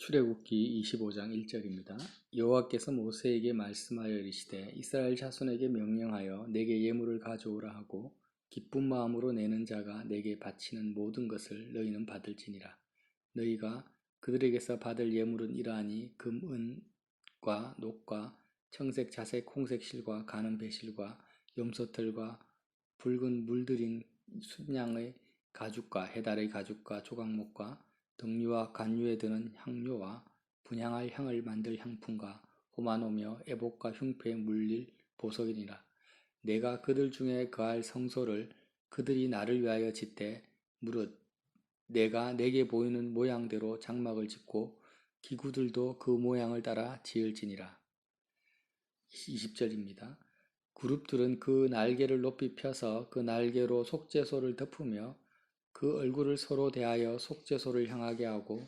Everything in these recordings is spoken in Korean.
출애굽기 25장 1절입니다. 여호와께서 모세에게 말씀하여 이르시되 이스라엘 자손에게 명령하여 내게 예물을 가져오라 하고 기쁜 마음으로 내는 자가 내게 바치는 모든 것을 너희는 받을지니라. 너희가 그들에게서 받을 예물은 이러하니 금, 은과 녹과 청색, 자색, 홍색 실과 가는 배실과 염소털과 붉은 물들인 순양의 가죽과 해달의 가죽과 조각목과 등류와 간류에 드는 향료와 분향할 향을 만들 향품과 호마노며 애복과 흉패에 물릴 보석이니라. 내가 그들 중에 거할 성소를 그들이 나를 위하여 짓되 무릇 내가 내게 보이는 모양대로 장막을 짓고 기구들도 그 모양을 따라 지을지니라. 20절입니다. 그룹들은 그 날개를 높이 펴서 그 날개로 속죄소를 덮으며 그 얼굴을 서로 대하여 속죄소를 향하게 하고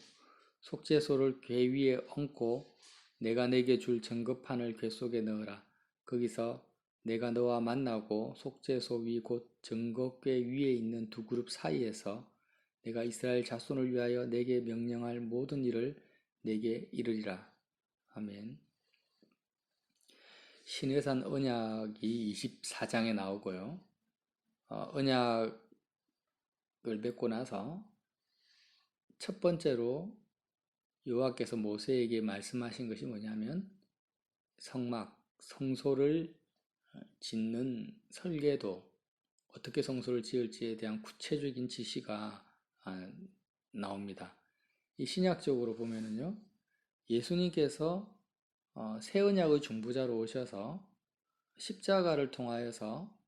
속죄소를 궤 위에 얹고 내가 내게 줄 증거판을 궤 속에 넣으라. 거기서 내가 너와 만나고 속죄소 위 곧 증거궤 위에 있는 두 그룹 사이에서 내가 이스라엘 자손을 위하여 내게 명령할 모든 일을 내게 이르리라. 아멘. 시내산 언약이 24장에 나오고요. 언약을 맺고 나서 첫 번째로 여호와께서 모세에게 말씀하신 것이 뭐냐면 성막, 성소를 짓는 설계도, 어떻게 성소를 지을지에 대한 구체적인 지시가 나옵니다. 이 신약적으로 보면은요, 예수님께서 새 언약의 중보자로 오셔서 십자가를 통하여서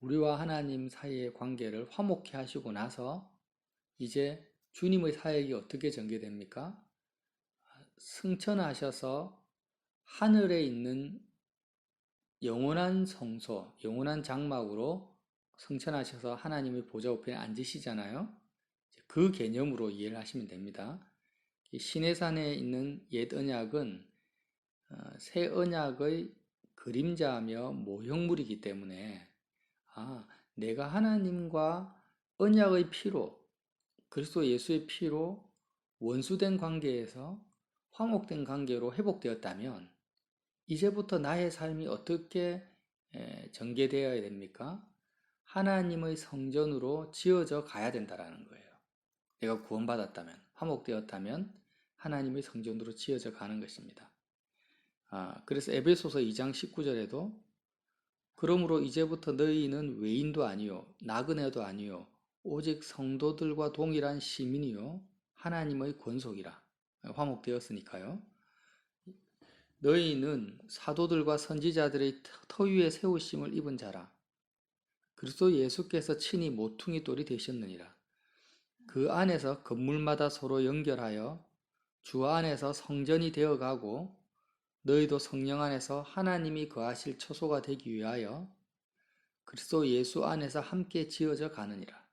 우리와 하나님 사이의 관계를 화목케 하시고 나서 이제 주님의 사역이 어떻게 전개됩니까? 승천하셔서 하늘에 있는 영원한 성소, 영원한 장막으로 승천하셔서 하나님의 보좌 우편에 앉으시잖아요. 그 개념으로 이해를 하시면 됩니다. 시내산에 있는 옛 언약은 새 언약의 그림자며 모형물이기 때문에 내가 하나님과 언약의 피로, 그리스도 예수의 피로 원수된 관계에서 화목된 관계로 회복되었다면 이제부터 나의 삶이 어떻게 전개되어야 됩니까? 하나님의 성전으로 지어져 가야 된다는 거예요. 내가 구원받았다면, 화목되었다면 하나님의 성전으로 지어져 가는 것입니다. 그래서 에베소서 2장 19절에도 그러므로 이제부터 너희는 외인도 아니요 나그네도 아니요 오직 성도들과 동일한 시민이요 하나님의 권속이라. 화목되었으니까요. 너희는 사도들과 선지자들의 터 위에 세우심을 입은 자라. 그리스도 예수께서 친히 모퉁이 돌이 되셨느니라. 그 안에서 건물마다 서로 연결하여 주 안에서 성전이 되어가고 너희도 성령 안에서 하나님이 거하실 처소가 되기 위하여 그리스도 예수 안에서 함께 지어져 가느니라.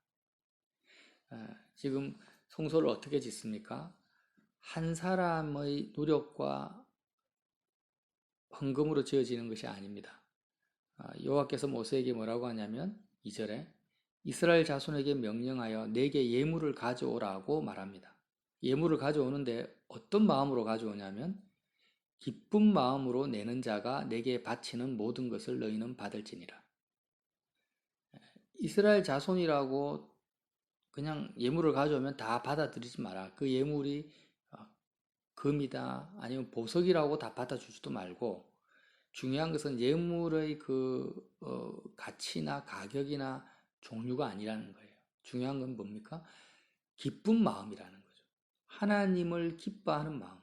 지금 성소를 어떻게 짓습니까? 한 사람의 노력과 헌금으로 지어지는 것이 아닙니다. 여호와께서 모세에게 뭐라고 하냐면 2절에 이스라엘 자손에게 명령하여 내게 예물을 가져오라고 말합니다. 예물을 가져오는데 어떤 마음으로 가져오냐면 기쁜 마음으로 내는 자가 내게 바치는 모든 것을 너희는 받을지니라. 이스라엘 자손이라고 그냥 예물을 가져오면 다 받아들이지 마라. 그 예물이 금이다 아니면 보석이라고 다 받아주지도 말고 중요한 것은 예물의 가치나 가격이나 종류가 아니라는 거예요. 중요한 건 뭡니까? 기쁜 마음이라는 거죠. 하나님을 기뻐하는 마음,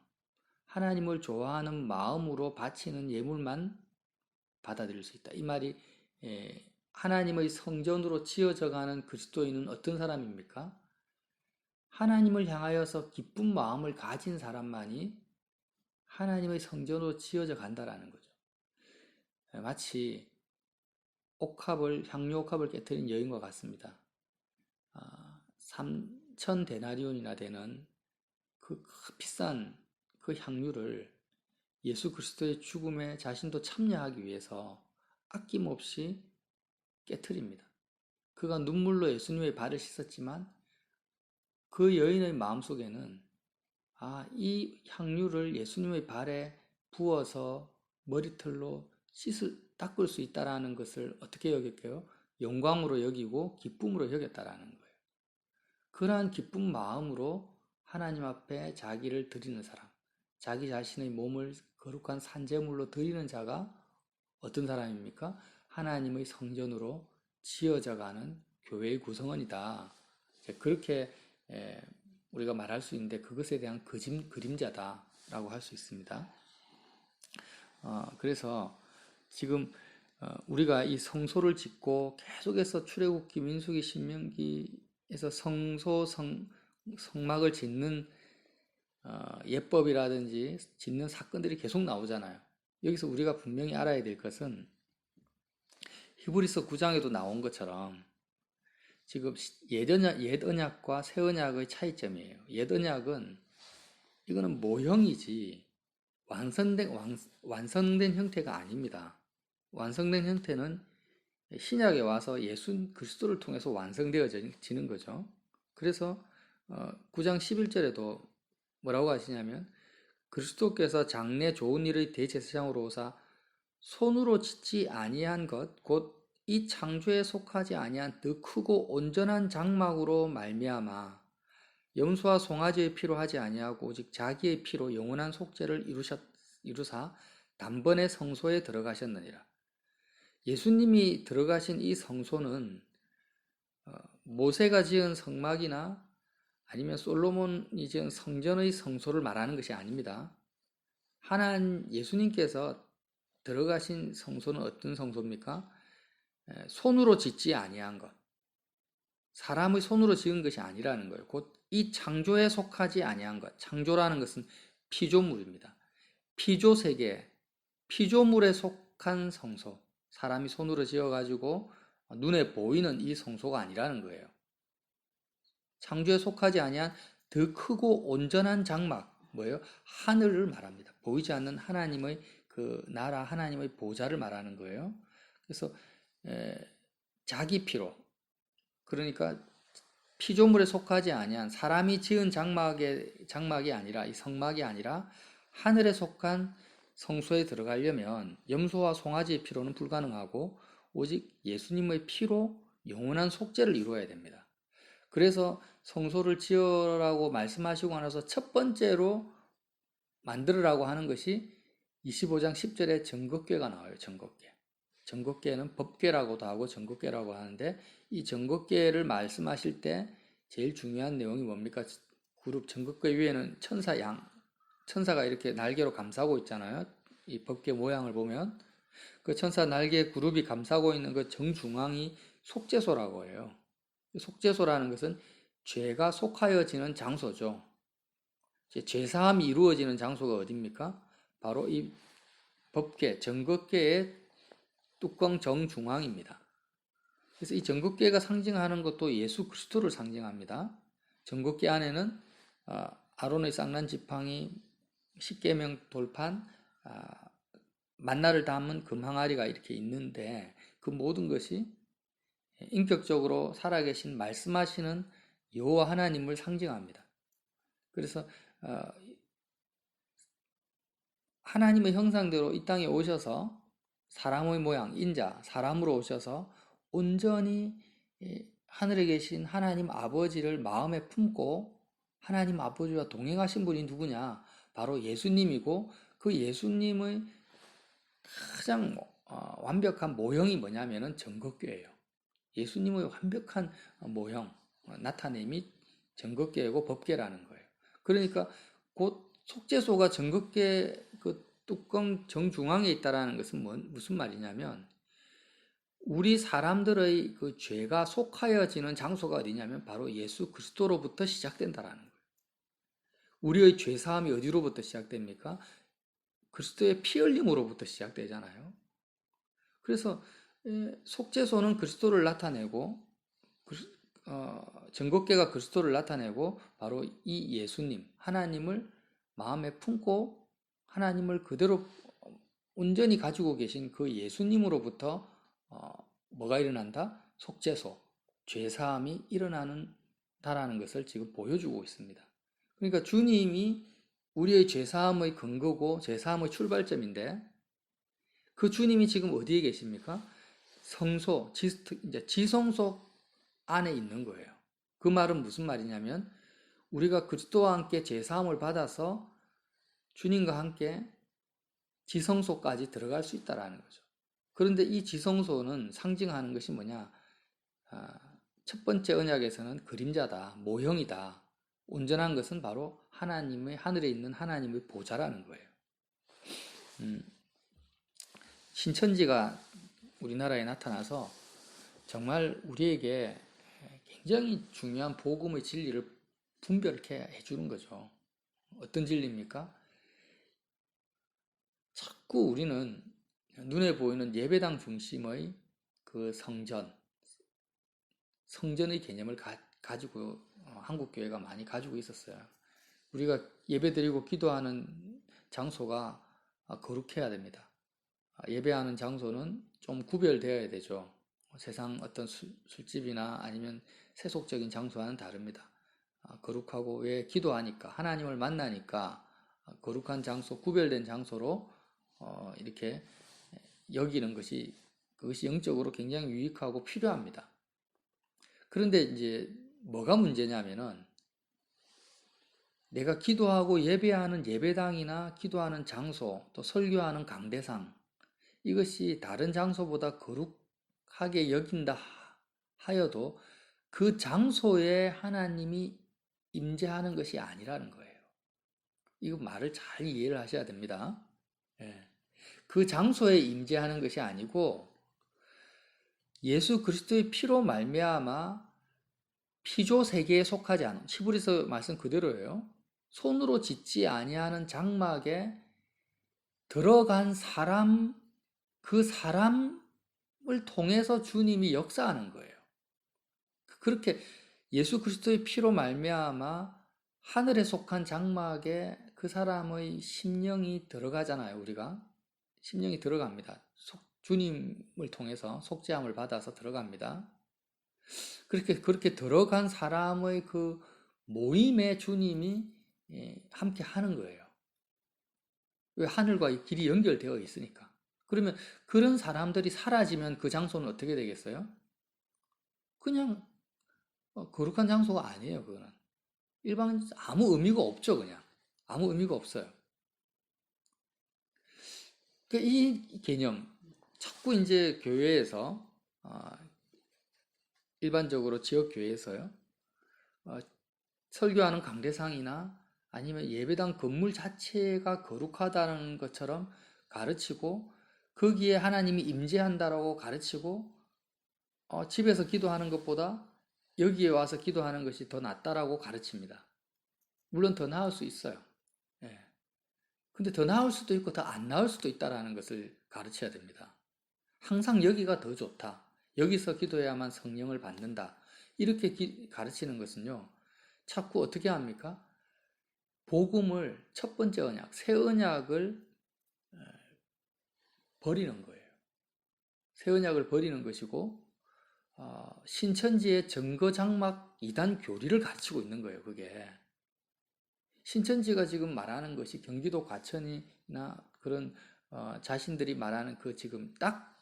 하나님을 좋아하는 마음으로 바치는 예물만 받아들일 수 있다. 이 말이 하나님의 성전으로 지어져 가는 그리스도인은 어떤 사람입니까? 하나님을 향하여서 기쁜 마음을 가진 사람만이 하나님의 성전으로 지어져 간다라는 거죠. 마치 향유 옥합을 깨뜨린 여인과 같습니다. 3천 데나리온이나 되는 그 비싼 그 향유를 예수 그리스도의 죽음에 자신도 참여하기 위해서 아낌없이 깨뜨립니다. 그가 눈물로 예수님의 발을 씻었지만 그 여인의 마음속에는 이 향유를 예수님의 발에 부어서 머리털로 닦을 수 있다라는 것을 어떻게 여겼게요? 영광으로 여기고 기쁨으로 여겼다라는 거예요. 그러한 기쁜 마음으로 하나님 앞에 자기를 드리는 사람, 자기 자신의 몸을 거룩한 산제물로 드리는 자가 어떤 사람입니까? 하나님의 성전으로 지어져가는 교회의 구성원이다. 그렇게 우리가 말할 수 있는데 그것에 대한 그림자다라고 할 수 있습니다. 그래서 지금 우리가 이 성소를 짓고 계속해서 출애굽기, 민수기, 신명기에서 성막을 짓는 예법이라든지 짓는 사건들이 계속 나오잖아요. 여기서 우리가 분명히 알아야 될 것은 히브리서 9장에도 나온 것처럼 지금 옛 언약과 새 언약의 차이점이에요. 옛 언약은 이거는 모형이지 완성된 형태가 아닙니다. 완성된 형태는 신약에 와서 예수 그리스도를 통해서 완성되어지는 거죠. 그래서 9장 11절에도 뭐라고 하시냐면 그리스도께서 장래 좋은 일의 대제사장으로 오사 손으로 짓지 아니한 것 곧 이 창조에 속하지 아니한 더 크고 온전한 장막으로 말미암아 염소와 송아지의 피로 하지 아니하고 오직 자기의 피로 영원한 속죄를 이루사 단번에 성소에 들어가셨느니라. 예수님이 들어가신 이 성소는 모세가 지은 성막이나 아니면 솔로몬이 지은 성전의 성소를 말하는 것이 아닙니다. 예수님께서 들어가신 성소는 어떤 성소입니까? 손으로 짓지 아니한 것, 사람의 손으로 지은 것이 아니라는 거예요. 곧 이 창조에 속하지 아니한 것, 창조라는 것은 피조물입니다. 피조세계, 피조물에 속한 성소, 사람이 손으로 지어가지고 눈에 보이는 이 성소가 아니라는 거예요. 창조에 속하지 아니한 더 크고 온전한 장막, 뭐예요? 하늘을 말합니다. 보이지 않는 하나님의 그 나라, 하나님의 보좌를 말하는 거예요. 그래서 자기 피로, 그러니까 피조물에 속하지 아니한 사람이 지은 장막이 아니라 이 성막이 아니라 하늘에 속한 성소에 들어가려면 염소와 송아지의 피로는 불가능하고 오직 예수님의 피로 영원한 속죄를 이루어야 됩니다. 그래서 성소를 지으라고 말씀하시고 나서 첫 번째로 만들으라고 하는 것이 25장 10절에 정곡궤가 나와요. 정곡궤. 정곡궤는 법궤라고도 하고 정곡궤라고 하는데 이 정곡궤를 말씀하실 때 제일 중요한 내용이 뭡니까? 정곡궤 위에는 천사가 이렇게 날개로 감싸고 있잖아요. 이 법궤 모양을 보면 그 천사 날개 그룹이 감싸고 있는 그 정중앙이 속죄소라고 해요. 속죄소라는 것은 죄가 속하여지는 장소죠. 죄사함이 이루어지는 장소가 어디입니까? 바로 이 법궤, 정곡궤의 뚜껑 정중앙입니다. 그래서 이 정곡궤가 상징하는 것도 예수 그리스도를 상징합니다. 정곡궤 안에는 아론의 쌍난 지팡이, 십계명 돌판, 만나를 담은 금항아리가 이렇게 있는데 그 모든 것이 인격적으로 살아계신 말씀하시는 여호와 하나님을 상징합니다. 그래서 하나님의 형상대로 이 땅에 오셔서 사람의 모양, 인자, 사람으로 오셔서 온전히 하늘에 계신 하나님 아버지를 마음에 품고 하나님 아버지와 동행하신 분이 누구냐? 바로 예수님이고 그 예수님의 가장 완벽한 모형이 뭐냐면은 정곡궤예요. 예수님의 완벽한 모형, 나타냄이 정곡궤이고 법궤라는 거예요. 그러니까 곧 속죄소가 정곡궤 그 뚜껑 정중앙에 있다라는 것은 무슨 말이냐면 우리 사람들의 그 죄가 속하여지는 장소가 어디냐면 바로 예수 그리스도로부터 시작된다라는 거예요. 우리의 죄 사함이 어디로부터 시작됩니까? 그리스도의 피 흘림으로부터 시작되잖아요. 그래서 속죄소는 그리스도를 나타내고 정곡궤가 그리스도를 나타내고 바로 이 예수님, 하나님을 마음에 품고 하나님을 그대로 온전히 가지고 계신 그 예수님으로부터 뭐가 일어난다? 속죄소, 죄사함이 일어나는다라는 것을 지금 보여주고 있습니다. 그러니까 주님이 우리의 죄사함의 근거고 죄사함의 출발점인데 그 주님이 지금 어디에 계십니까? 성소, 이제 지성소 안에 있는 거예요. 그 말은 무슨 말이냐면 우리가 그리스도와 함께 죄사함을 받아서 주님과 함께 지성소까지 들어갈 수 있다라는 거죠. 그런데 이 지성소는 상징하는 것이 뭐냐? 첫 번째 언약에서는 그림자다, 모형이다. 온전한 것은 바로 하나님의 하늘에 있는 하나님의 보좌라는 거예요. 신천지가 우리나라에 나타나서 정말 우리에게 굉장히 중요한 복음의 진리를 분별케 해주는 거죠. 어떤 진리입니까? 자꾸 우리는 눈에 보이는 예배당 중심의 그 성전의 개념을 가지고 한국 교회가 많이 가지고 있었어요. 우리가 예배드리고 기도하는 장소가 거룩해야 됩니다. 예배하는 장소는 좀 구별되어야 되죠. 세상 어떤 술집이나 아니면 세속적인 장소와는 다릅니다. 거룩하고 왜 기도하니까 하나님을 만나니까 거룩한 장소, 구별된 장소로 이렇게 여기는 그것이 영적으로 굉장히 유익하고 필요합니다. 그런데 이제 뭐가 문제냐면은 내가 기도하고 예배하는 예배당이나 기도하는 장소, 또 설교하는 강대상 이것이 다른 장소보다 거룩하게 여긴다 하여도 그 장소에 하나님이 임재하는 것이 아니라는 거예요. 이거 말을 잘 이해를 하셔야 됩니다. 그 장소에 임재하는 것이 아니고 예수 그리스도의 피로 말미암아 피조 세계에 속하지 않은 히브리서 말씀 그대로예요. 손으로 짓지 아니하는 장막에 들어간 사람, 그 사람을 통해서 주님이 역사하는 거예요. 그렇게 예수 그리스도의 피로 말미암아 하늘에 속한 장막에 그 사람의 심령이 들어가잖아요. 우리가 심령이 들어갑니다. 주님을 통해서 속죄함을 받아서 들어갑니다. 그렇게 들어간 사람의 그 모임에 주님이 함께 하는 거예요. 왜 하늘과 길이 연결되어 있으니까. 그러면 그런 사람들이 사라지면 그 장소는 어떻게 되겠어요? 그냥 거룩한 장소가 아니에요. 그거는 아무 의미가 없죠. 그냥 아무 의미가 없어요. 이 개념 자꾸 이제 교회에서 일반적으로 지역 교회에서요 설교하는 강대상이나 아니면 예배당 건물 자체가 거룩하다는 것처럼 가르치고 거기에 하나님이 임재한다라고 가르치고 집에서 기도하는 것보다 여기에 와서 기도하는 것이 더 낫다라고 가르칩니다. 물론 더 나을 수 있어요. 근데 더 나을 수도 있고 더 안 나을 수도 있다라는 것을 가르쳐야 됩니다. 항상 여기가 더 좋다. 여기서 기도해야만 성령을 받는다. 이렇게 가르치는 것은요. 자꾸 어떻게 합니까? 복음을 첫 번째 언약, 새 언약을 버리는 거예요. 새 언약을 버리는 것이고 신천지의 증거장막 이단 교리를 가르치고 있는 거예요. 그게 신천지가 지금 말하는 것이 경기도 과천이나 그런 자신들이 말하는 그 지금 딱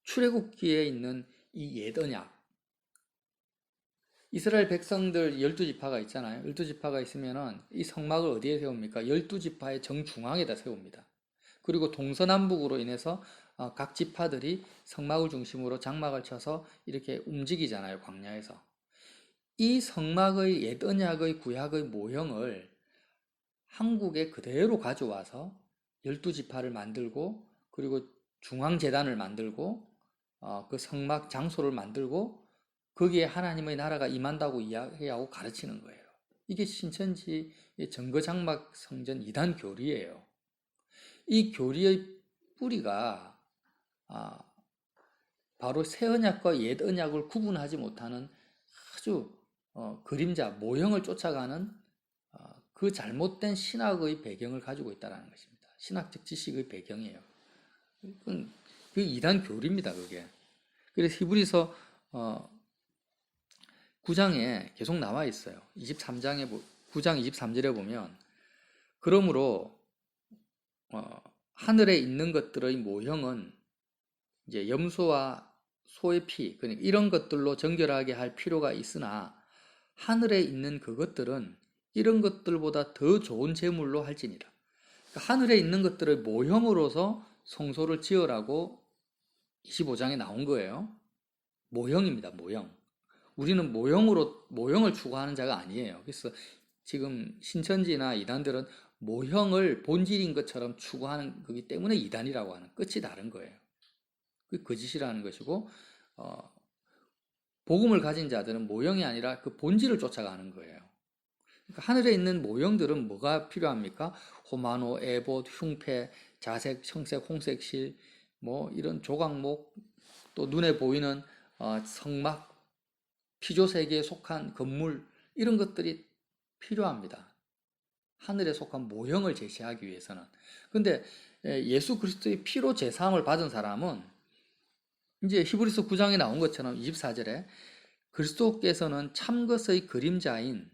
출애굽기에 있는 이 옛 언약 이스라엘 백성들 12지파가 있잖아요. 12지파가 있으면은 이 성막을 어디에 세웁니까? 12지파의 정중앙에다 세웁니다. 그리고 동서남북으로 인해서 각 지파들이 성막을 중심으로 장막을 쳐서 이렇게 움직이잖아요. 광야에서. 이 성막의 옛 언약의 구약의 모형을 한국에 그대로 가져와서 12지파를 만들고 그리고 중앙재단을 만들고 그 성막 장소를 만들고 거기에 하나님의 나라가 임한다고 이야기하고 가르치는 거예요. 이게 신천지의 정거장막 성전 이단 교리예요. 이 교리의 뿌리가 바로 새 언약과 옛 언약을 구분하지 못하는 아주 그림자, 모형을 쫓아가는 그 잘못된 신학의 배경을 가지고 있다는 것입니다. 신학적 지식의 배경이에요. 그게 이단 교리입니다. 그게. 그래서 히브리서 9장에 계속 나와 있어요. 23장에 9장 23절에 보면 그러므로 하늘에 있는 것들의 모형은 이제 염소와 소의 피, 그러니까 이런 것들로 정결하게 할 필요가 있으나 하늘에 있는 그것들은 이런 것들보다 더 좋은 제물로 할지니라. 그러니까 하늘에 있는 것들의 모형으로서 성소를 지으라고 25장에 나온 거예요. 모형입니다, 모형. 우리는 모형을 추구하는 자가 아니에요. 그래서 지금 신천지나 이단들은 모형을 본질인 것처럼 추구하는 거기 때문에 이단이라고 하는, 끝이 다른 거예요. 그 거짓이라는 것이고, 복음을 가진 자들은 모형이 아니라 그 본질을 쫓아가는 거예요. 그러니까 하늘에 있는 모형들은 뭐가 필요합니까? 호마노, 에봇, 흉패, 자색, 청색, 홍색실, 뭐 이런 조각목, 또 눈에 보이는 성막, 피조세계에 속한 건물, 이런 것들이 필요합니다. 하늘에 속한 모형을 제시하기 위해서는. 근데 예수 그리스도의 피로 제사함을 받은 사람은 이제 히브리서 9장에 나온 것처럼 24절에 그리스도께서는 참것의 그림자인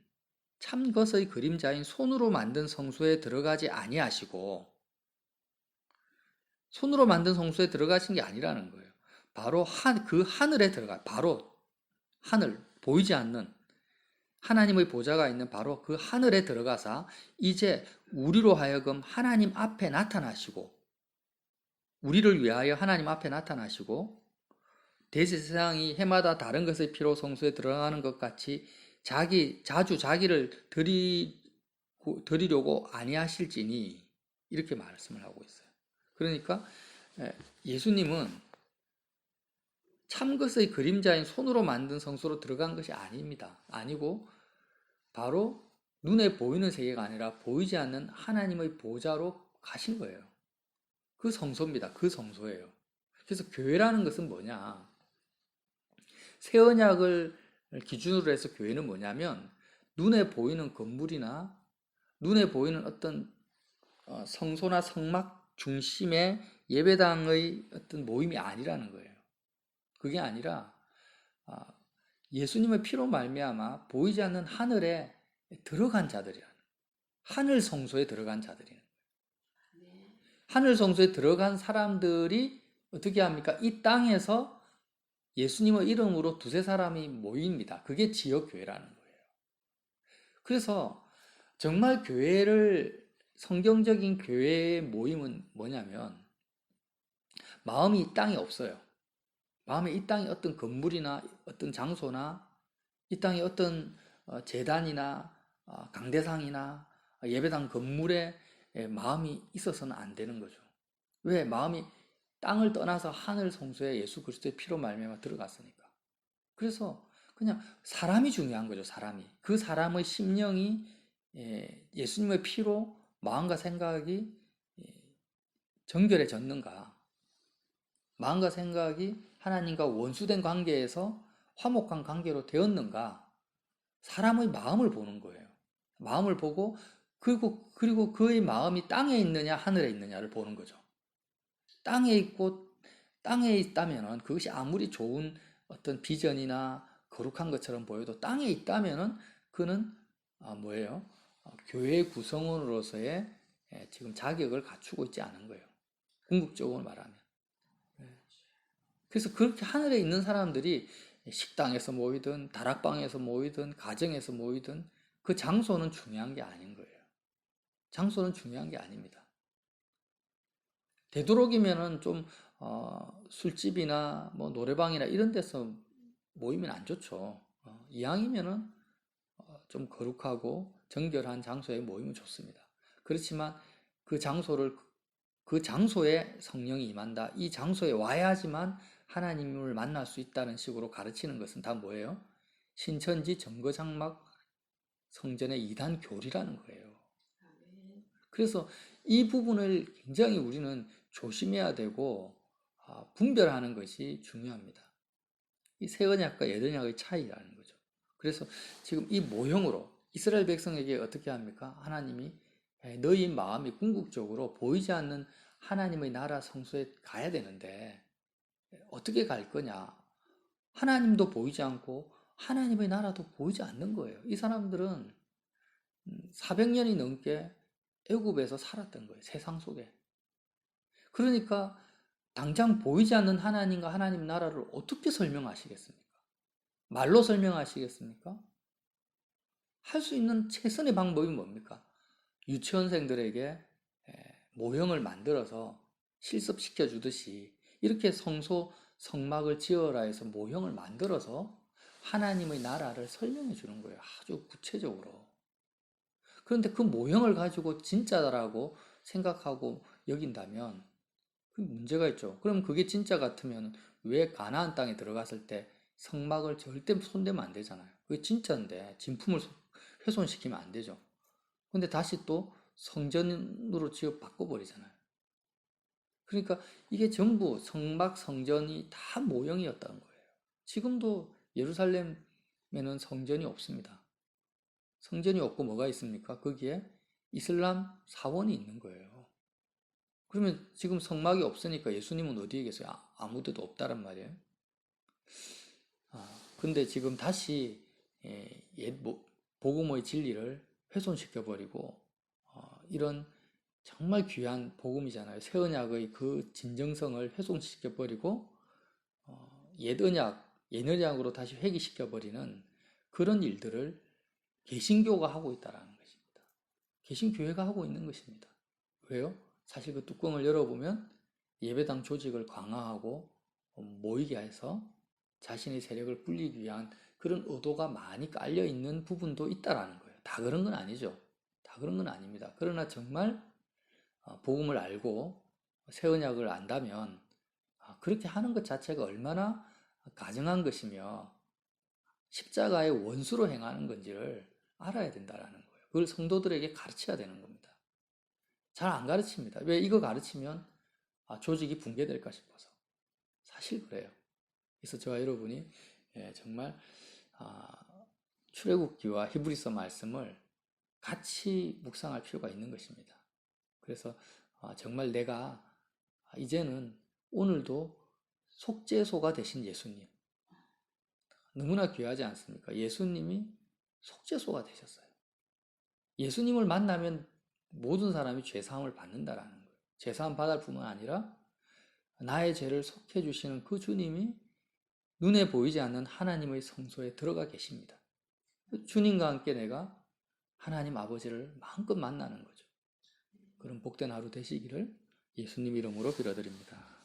손으로 만든 성소에 들어가지 아니하시고, 손으로 만든 성소에 들어가신 게 아니라는 거예요. 바로 그 하늘에 바로 하늘, 보이지 않는 하나님의 보좌가 있는 바로 그 하늘에 들어가사 이제 우리로 하여금 하나님 앞에 나타나시고, 우리를 위하여 하나님 앞에 나타나시고, 대제사장이 해마다 다른 것의 피로 성소에 들어가는 것 같이 자주 자기를 드리려고 아니하실지니, 이렇게 말씀을 하고 있어요. 그러니까 예수님은 참것의 그림자인 손으로 만든 성소로 들어간 것이 아닙니다. 아니고 바로 눈에 보이는 세계가 아니라 보이지 않는 하나님의 보좌로 가신 거예요. 그 성소입니다. 그 성소예요. 그래서 교회라는 것은 뭐냐? 새 언약을 기준으로 해서 교회는 뭐냐면 눈에 보이는 건물이나 눈에 보이는 어떤 성소나 성막 중심의 예배당의 어떤 모임이 아니라는 거예요. 그게 아니라 예수님의 피로 말미암아 보이지 않는 하늘에 들어간 자들이라는, 하늘 성소에 들어간 자들이라는 거예요. 하늘 성소에 들어간 사람들이 어떻게 합니까? 이 땅에서 예수님의 이름으로 두세 사람이 모입니다. 그게 지역교회라는 거예요. 그래서 정말 성경적인 교회의 모임은 뭐냐면 마음이 이 땅에 없어요. 마음에 이 땅에 어떤 건물이나 어떤 장소나 이 땅에 어떤 제단이나 강대상이나 예배당 건물에 마음이 있어서는 안 되는 거죠. 왜? 마음이 땅을 떠나서 하늘 성소에 예수 그리스도의 피로 말미암아 들어갔으니까. 그래서 그냥 사람이 중요한 거죠. 사람이. 그 사람의 심령이 예수님의 피로 마음과 생각이 정결해졌는가, 마음과 생각이 하나님과 원수된 관계에서 화목한 관계로 되었는가, 사람의 마음을 보는 거예요. 마음을 보고 그리고 그의 마음이 땅에 있느냐 하늘에 있느냐를 보는 거죠. 땅에 있다면은 그것이 아무리 좋은 어떤 비전이나 거룩한 것처럼 보여도 땅에 있다면은 그는 뭐예요? 교회의 구성원으로서의 지금 자격을 갖추고 있지 않은 거예요. 궁극적으로 말하면. 그래서 그렇게 하늘에 있는 사람들이 식당에서 모이든 다락방에서 모이든 가정에서 모이든 그 장소는 중요한 게 아닌 거예요. 장소는 중요한 게 아닙니다. 되도록이면은 좀 술집이나 뭐 노래방이나 이런 데서 모이면 안 좋죠. 이왕이면은 좀 거룩하고 정결한 장소에 모이면 좋습니다. 그렇지만 그 장소에 성령이 임한다. 이 장소에 와야지만 하나님을 만날 수 있다는 식으로 가르치는 것은 다 뭐예요? 신천지 정거장막 성전의 이단 교리라는 거예요. 그래서 이 부분을 굉장히 우리는 조심해야 되고 분별하는 것이 중요합니다. 이 새 언약과 옛 언약의 차이라는 거죠. 그래서 지금 이 모형으로 이스라엘 백성에게 어떻게 합니까? 하나님이 너희 마음이 궁극적으로 보이지 않는 하나님의 나라 성소에 가야 되는데 어떻게 갈 거냐? 하나님도 보이지 않고 하나님의 나라도 보이지 않는 거예요. 이 사람들은 400년이 넘게 애굽에서 살았던 거예요. 세상 속에. 그러니까 당장 보이지 않는 하나님과 하나님 나라를 어떻게 설명하시겠습니까? 말로 설명하시겠습니까? 할 수 있는 최선의 방법이 뭡니까? 유치원생들에게 모형을 만들어서 실습시켜 주듯이 이렇게 성막을 지어라 해서 모형을 만들어서 하나님의 나라를 설명해 주는 거예요. 아주 구체적으로. 그런데 그 모형을 가지고 진짜라고 생각하고 여긴다면 그 문제가 있죠. 그럼 그게 진짜 같으면 왜 가나안 땅에 들어갔을 때 성막을 절대 손대면 안 되잖아요. 그게 진짜인데 진품을 훼손시키면 안 되죠. 근데 다시 또 성전으로 지어 바꿔버리잖아요. 그러니까 이게 전부 성막 성전이 다 모형이었다는 거예요. 지금도 예루살렘에는 성전이 없습니다. 성전이 없고 뭐가 있습니까? 거기에 이슬람 사원이 있는 거예요. 그러면 지금 성막이 없으니까 예수님은 어디에 계세요? 아무 데도 없다란 말이에요. 근데 지금 다시 복음의 진리를 훼손시켜버리고 이런 정말 귀한 복음이잖아요. 새 언약의 그 진정성을 훼손시켜버리고 옛 언약으로 다시 회귀시켜버리는 그런 일들을 개신교가 하고 있다는 것입니다. 개신교회가 하고 있는 것입니다. 왜요? 사실 그 뚜껑을 열어보면 예배당 조직을 강화하고 모이게 해서 자신의 세력을 불리기 위한 그런 의도가 많이 깔려 있는 부분도 있다라는 거예요. 다 그런 건 아니죠. 다 그런 건 아닙니다. 그러나 정말 복음을 알고 새 언약을 안다면 그렇게 하는 것 자체가 얼마나 가증한 것이며 십자가의 원수로 행하는 건지를 알아야 된다라는 거예요. 그걸 성도들에게 가르쳐야 되는 겁니다. 잘 안 가르칩니다. 왜 이거 가르치면 조직이 붕괴될까 싶어서. 사실 그래요. 그래서 저와 여러분이 정말 출애굽기와 히브리서 말씀을 같이 묵상할 필요가 있는 것입니다. 그래서 정말 내가 이제는 오늘도 속죄소가 되신 예수님, 너무나 귀하지 않습니까? 예수님이 속죄소가 되셨어요. 예수님을 만나면 모든 사람이 죄사함을 받는다라는 거예요. 죄사함 받을 뿐만 아니라 나의 죄를 속해 주시는 그 주님이 눈에 보이지 않는 하나님의 성소에 들어가 계십니다. 주님과 함께 내가 하나님 아버지를 마음껏 만나는 거죠. 그런 복된 하루 되시기를 예수님 이름으로 빌어드립니다.